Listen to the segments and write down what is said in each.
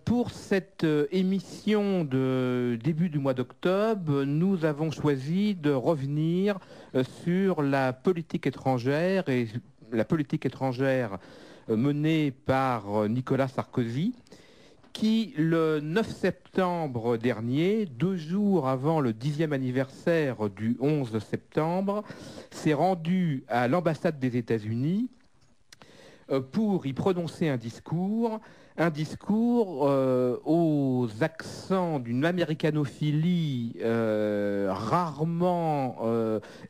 Pour cette émission de début du mois d'octobre, nous avons choisi de revenir sur la politique étrangère et la politique étrangère menée par Nicolas Sarkozy, qui, le 9 septembre dernier, 2 jours avant le 10e anniversaire du 11 septembre, s'est rendu à l'ambassade des États-Unis pour y prononcer un discours aux accents d'une américanophilie rarement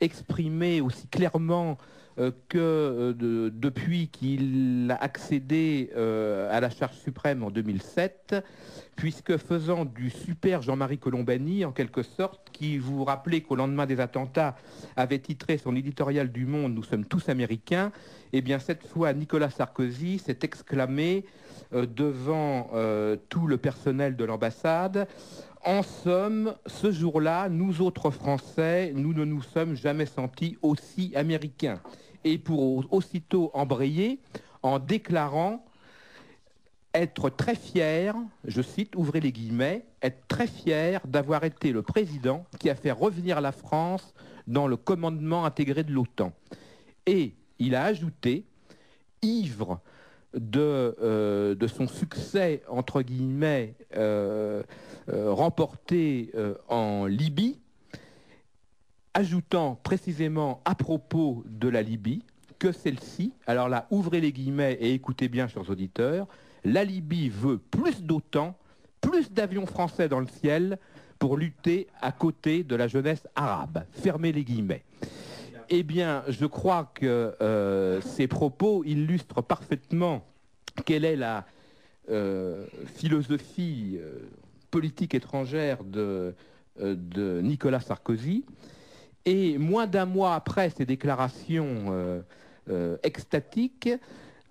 exprimée aussi clairement depuis qu'il a accédé à la charge suprême en 2007, puisque faisant du super Jean-Marie Colombani, en quelque sorte, qui, vous rappelez qu'au lendemain des attentats, avait titré son éditorial du Monde « Nous sommes tous américains », eh bien cette fois, Nicolas Sarkozy s'est exclamé devant tout le personnel de l'ambassade: en somme, ce jour-là, nous autres Français, nous ne nous sommes jamais sentis aussi américains. Et pour aussitôt embrayer en déclarant être très fier, je cite, ouvrez les guillemets, être très fier d'avoir été le président qui a fait revenir la France dans le commandement intégré de l'OTAN. Et il a ajouté, ivre de son succès, entre guillemets, remporté en Libye, ajoutant précisément à propos de la Libye que celle-ci, alors là, ouvrez les guillemets et écoutez bien, chers auditeurs, la Libye veut plus d'OTAN, plus d'avions français dans le ciel pour lutter à côté de la jeunesse arabe. Fermez les guillemets. Eh bien, je crois que ces propos illustrent parfaitement quelle est la philosophie politique étrangère de Nicolas Sarkozy. Et moins d'un mois après ces déclarations extatiques,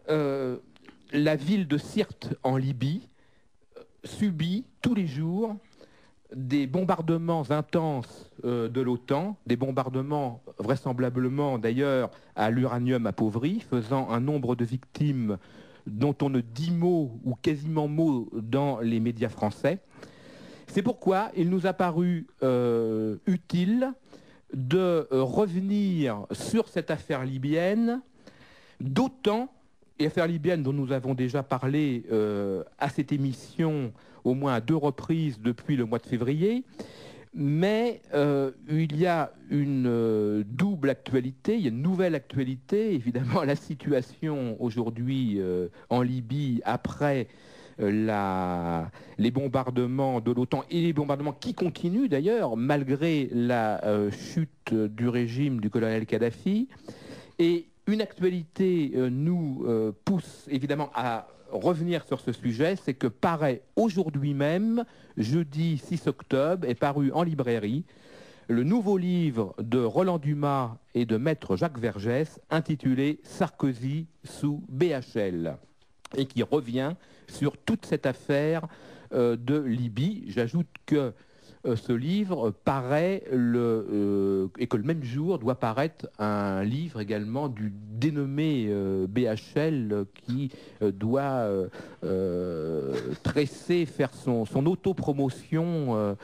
la ville de Sirte en Libye subit tous les jours des bombardements intenses de l'OTAN, des bombardements vraisemblablement d'ailleurs à l'uranium appauvri, faisant un nombre de victimes dont on ne dit mot ou quasiment mot dans les médias français. C'est pourquoi il nous a paru utile de revenir sur cette affaire libyenne, d'autant, et affaire libyenne dont nous avons déjà parlé à cette émission au moins à 2 reprises depuis le mois de février, mais il y a une double actualité, il y a une nouvelle actualité, évidemment la situation aujourd'hui en Libye après les bombardements de l'OTAN et les bombardements qui continuent d'ailleurs malgré la chute du régime du colonel Kadhafi. Et une actualité nous pousse évidemment à revenir sur ce sujet, c'est que paraît aujourd'hui même, jeudi 6 octobre, est paru en librairie le nouveau livre de Roland Dumas et de Maître Jacques Vergès intitulé Sarkozy sous BHL, et qui revient sur toute cette affaire de Libye. J'ajoute que ce livre paraît et que le même jour doit paraître un livre également du dénommé BHL qui doit tresser, faire son autopromotion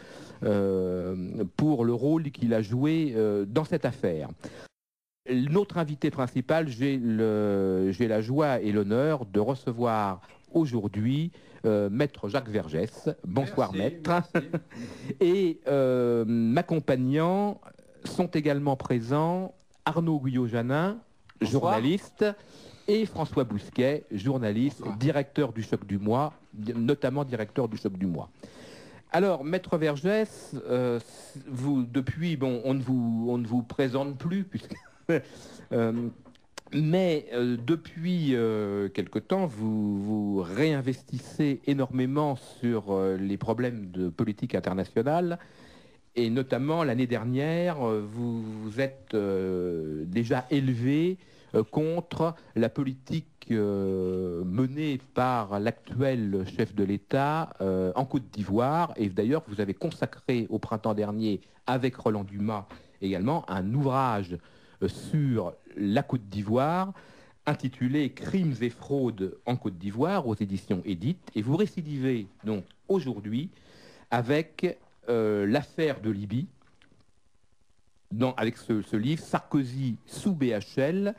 pour le rôle qu'il a joué dans cette affaire. Notre invité principal, j'ai la joie et l'honneur de recevoir aujourd'hui Maître Jacques Vergès. Bonsoir, merci, Maître. Merci. Et m'accompagnant sont également présents Arnaud Guyot-Janin, journaliste, et François Bousquet, journaliste, directeur du Choc du Mois, notamment directeur du Choc du Mois. Alors, Maître Vergès, vous, depuis, bon, on ne vous présente plus, puisque... mais depuis quelque temps, vous réinvestissez énormément sur les problèmes de politique internationale, et notamment l'année dernière, vous vous êtes déjà élevé contre la politique menée par l'actuel chef de l'État en Côte d'Ivoire. Et d'ailleurs, vous avez consacré au printemps dernier, avec Roland Dumas également, un ouvrage sur la Côte d'Ivoire, intitulé Crimes et fraudes en Côte d'Ivoire aux éditions Édite. Et vous récidivez donc aujourd'hui avec l'affaire de Libye, avec ce livre Sarkozy sous BHL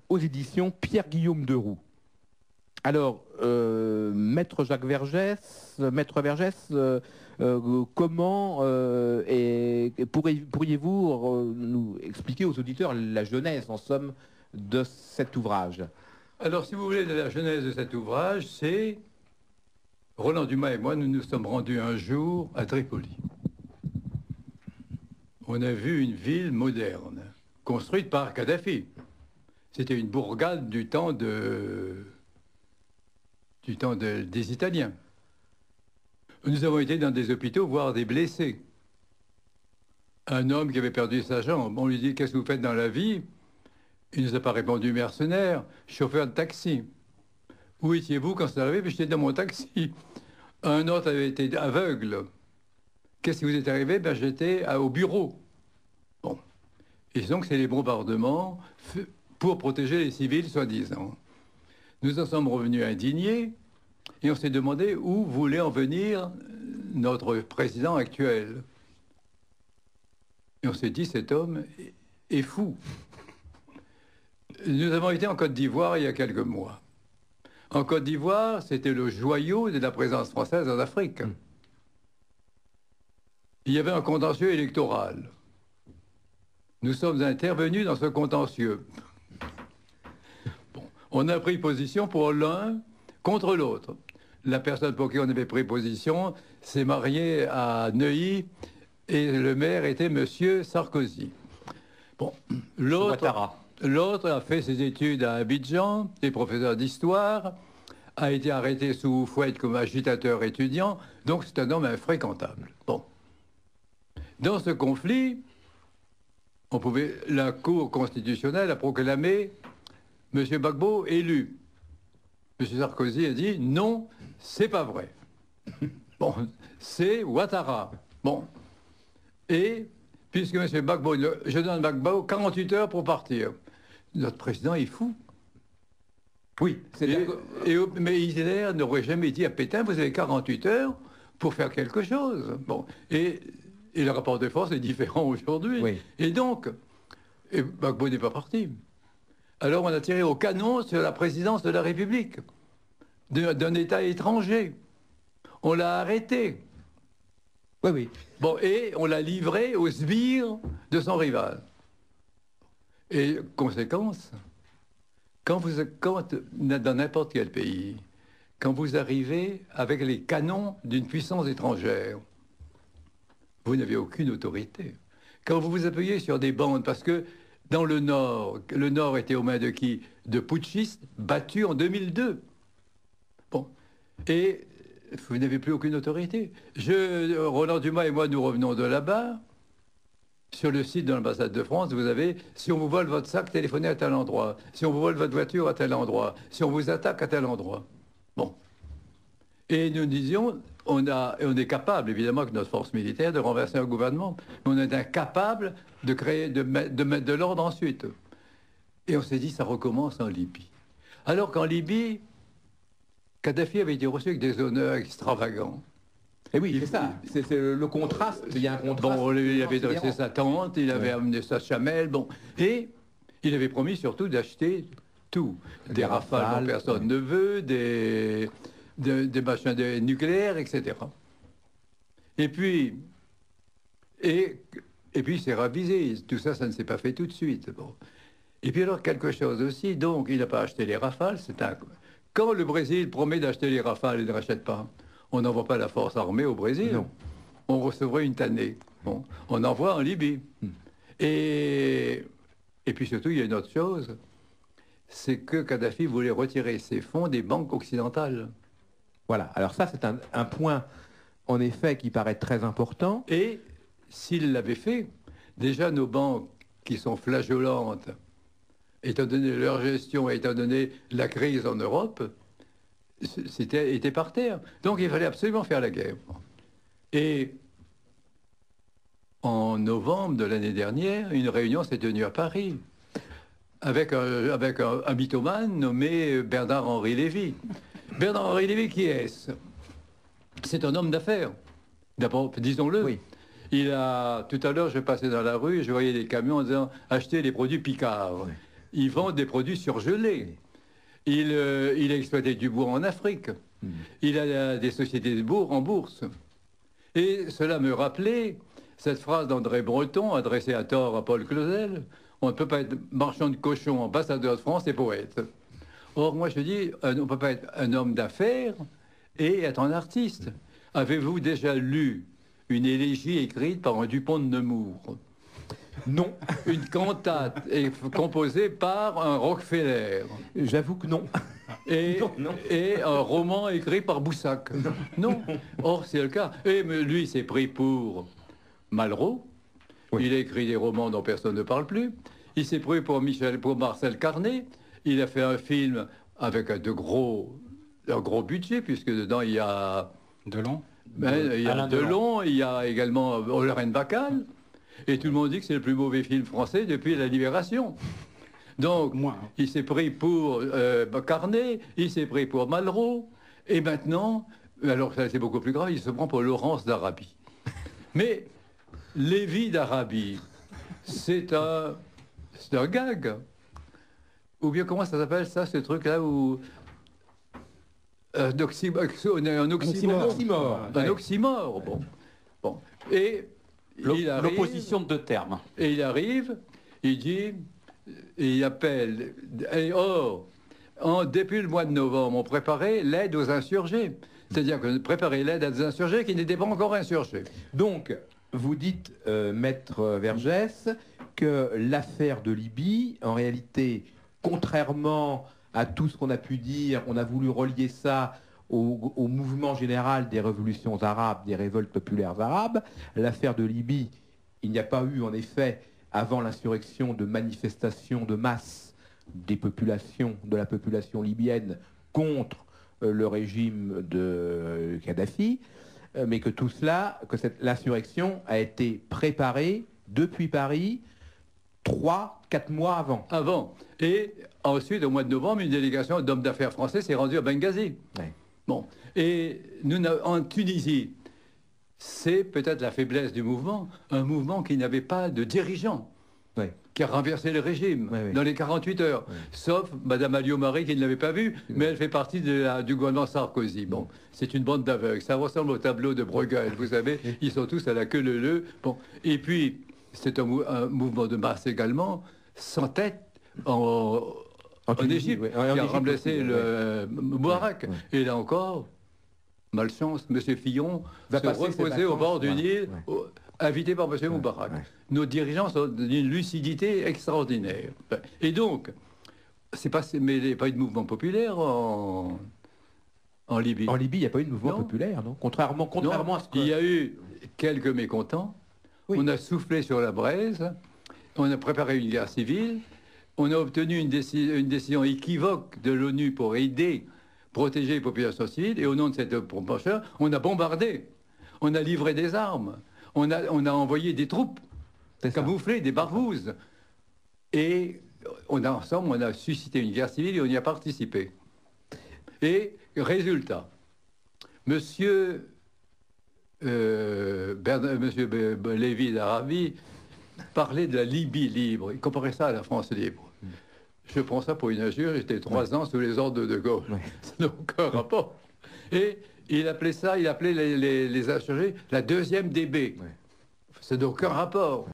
aux éditions Pierre-Guillaume Deroux. Alors, Maître Vergès, comment pourriez-vous nous expliquer aux auditeurs la genèse, en somme, de cet ouvrage? Alors, si vous voulez, de la genèse de cet ouvrage, c'est Roland Dumas et moi, nous nous sommes rendus un jour à Tripoli. On a vu une ville moderne, construite par Kadhafi. C'était une bourgade du temps des Italiens. Nous avons été dans des hôpitaux voir des blessés. Un homme qui avait perdu sa jambe, on lui dit « Qu'est-ce que vous faites dans la vie ?» Il ne nous a pas répondu « Mercenaire, chauffeur de taxi. » « Où étiez-vous quand c'est arrivé ?»« J'étais dans mon taxi. » Un autre avait été aveugle. « Qu'est-ce qui vous est arrivé ?» « J'étais au bureau. » Bon. Et donc, c'est les bombardements pour protéger les civils, soi-disant. Nous en sommes revenus indignés et on s'est demandé où voulait en venir notre président actuel. Et on s'est dit, cet homme est fou. Nous avons été en Côte d'Ivoire il y a quelques mois. En Côte d'Ivoire, c'était le joyau de la présence française en Afrique. Il y avait un contentieux électoral. Nous sommes intervenus dans ce contentieux. Bon, on a pris position pour l'un contre l'autre. La personne pour qui on avait pris position s'est mariée à Neuilly et le maire était Monsieur Sarkozy. Bon, l'autre a fait ses études à Abidjan, est professeur d'histoire, a été arrêté sous fouette comme agitateur étudiant, donc c'est un homme infréquentable. Bon. Dans ce conflit, la Cour constitutionnelle a proclamé M. Gbagbo élu. M. Sarkozy a dit non, c'est pas vrai. Bon, c'est Ouattara. Bon. Et puisque M. Gbagbo, je donne Gbagbo 48 heures pour partir. Notre président est fou. Oui. Mais Hitler n'aurait jamais dit à Pétain, vous avez 48 heures pour faire quelque chose. Bon. Et le rapport de force est différent aujourd'hui. Oui. Et donc, Gbagbo n'est pas parti. Alors on a tiré au canon sur la présidence de la République, d'un État étranger. On l'a arrêté. Oui, oui. Bon, et on l'a livré aux sbires de son rival. Et conséquence, quand dans n'importe quel pays, quand vous arrivez avec les canons d'une puissance étrangère, vous n'avez aucune autorité. Quand vous vous appuyez sur des bandes, parce que dans le Nord était aux mains de qui? De putschistes battus en 2002. Bon. Et vous n'avez plus aucune autorité. Roland Dumas et moi, nous revenons de là-bas. Sur le site de l'ambassade de France, vous avez « Si on vous vole votre sac, téléphonez à tel endroit. Si on vous vole votre voiture, à tel endroit. Si on vous attaque, à tel endroit. » Bon. Et nous disions, on est capable, évidemment, avec notre force militaire, de renverser un gouvernement, mais on est incapable de mettre de l'ordre ensuite. Et on s'est dit, ça recommence en Libye. Alors qu'en Libye, Kadhafi avait été reçu avec des honneurs extravagants. Et oui, c'est ça. C'est le contraste. Il y a un contraste. Bon, il avait dressé sa tente, il avait amené sa chamelle, bon. Et il avait promis surtout d'acheter tout. Des rafales dont personne ne veut, des machins nucléaires, etc. Et puis c'est ravisé. Tout ça, ça ne s'est pas fait tout de suite. Bon. Et puis alors, quelque chose aussi, donc, il n'a pas acheté les rafales. Quand le Brésil promet d'acheter les rafales, il ne rachète pas. On n'envoie pas la force armée au Brésil. Non. On recevrait une tannée. Bon. On envoie en Libye. Et puis surtout, il y a une autre chose, c'est que Kadhafi voulait retirer ses fonds des banques occidentales. Voilà. Alors ça, c'est un point, en effet, qui paraît très important. Et s'il l'avait fait, déjà nos banques, qui sont flageolantes, étant donné leur gestion, étant donné la crise en Europe, était par terre. Donc il fallait absolument faire la guerre. Et en novembre de l'année dernière, une réunion s'est tenue à Paris. avec un mythomane nommé Bernard-Henri Lévy. Bernard-Henri Lévy, qui est-ce? C'est un homme d'affaires. D'abord, disons-le. Oui. Tout à l'heure, je passais dans la rue et je voyais des camions en disant « Achetez les produits Picard Oui. ». Ils vendent des produits surgelés. Il a exploité du bois en Afrique. Il a des sociétés de bourg en bourse. Et cela me rappelait cette phrase d'André Breton, adressée à tort à Paul Claudel: « On ne peut pas être marchand de cochons, ambassadeur de France et poète. » Or, moi, je dis, on ne peut pas être un homme d'affaires et être un artiste. Avez-vous déjà lu une élégie écrite par un Dupont de Nemours? Non. Une cantate est composée par un Rockefeller. J'avoue que non. Et, Non. et un roman écrit par Boussac. Non. Or, c'est le cas. Et lui, il s'est pris pour Malraux. Oui. Il a écrit des romans dont personne ne parle plus. Il s'est pris pour Marcel Carné. Il a fait un film avec un gros budget, puisque dedans, il y a... Delon. Il y a Alain Delon, il y a également Lorraine Bacal. Et tout le monde dit que c'est le plus mauvais film français depuis la Libération. Donc, il s'est pris pour Carnet, il s'est pris pour Malraux, et maintenant, alors ça c'est beaucoup plus grave, il se prend pour Laurence d'Arabie. Mais Lévy d'Arabie, c'est un gag. Ou bien comment ça s'appelle ça, ce truc-là où... Un oxymore. Un oxymore, bon. Et L'opposition de deux termes. Et il arrive, il dit, il appelle. Et depuis le mois de novembre, on préparait l'aide aux insurgés. C'est-à-dire que préparer l'aide à des insurgés qui n'étaient pas encore insurgés. Donc, vous dites, Maître Vergès, que l'affaire de Libye, en réalité, contrairement à tout ce qu'on a pu dire, on a voulu relier ça au mouvement général des révolutions arabes, des révoltes populaires arabes. L'affaire de Libye, il n'y a pas eu en effet, avant l'insurrection, de manifestations de masse de la population libyenne contre le régime de Kadhafi, mais que tout cela, l'insurrection a été préparée depuis Paris 3-4 mois avant. Et ensuite, au mois de novembre, une délégation d'hommes d'affaires français s'est rendue à Benghazi. Ouais. Bon. Et en Tunisie, c'est peut-être la faiblesse du mouvement, un mouvement qui n'avait pas de dirigeant, qui a renversé le régime dans les 48 heures, sauf Mme Alliot-Marie qui ne l'avait pas vu, mais elle fait partie du gouvernement Sarkozy. Bon, c'est une bande d'aveugles. Ça ressemble au tableau de Bruegel, vous savez, ils sont tous à la queue leu-leu. Bon. Et puis, c'est un mouvement de masse également, sans tête, en Égypte, qui a remplacé le Moubarak. Et là encore, malchance, M. Fillon va se reposer au bord du Nil, invité par M. Moubarak. Nos dirigeants sont d'une lucidité extraordinaire. Et donc, mais il n'y a pas eu de mouvement populaire en Libye. En Libye, il n'y a pas eu de mouvement populaire, non? Contrairement à ce que... Il y a eu quelques mécontents. Oui. On a soufflé sur la braise. On a préparé une guerre civile. On a obtenu une décision équivoque de l'ONU pour protéger les populations civiles. Et au nom de cette proposition, on a bombardé. On a livré des armes. On a envoyé des troupes camouflées, des barbouzes. Et ensemble, on a suscité une guerre civile et on y a participé. Et résultat, Monsieur Lévy d'Arabie parlait de la Libye libre. Il comparait ça à la France libre. Je prends ça pour une injure. J'étais 3 ans sous les ordres de Gaulle. Ça n'a aucun rapport. Et il appelait les insurgés la deuxième DB. Ça n'a aucun rapport.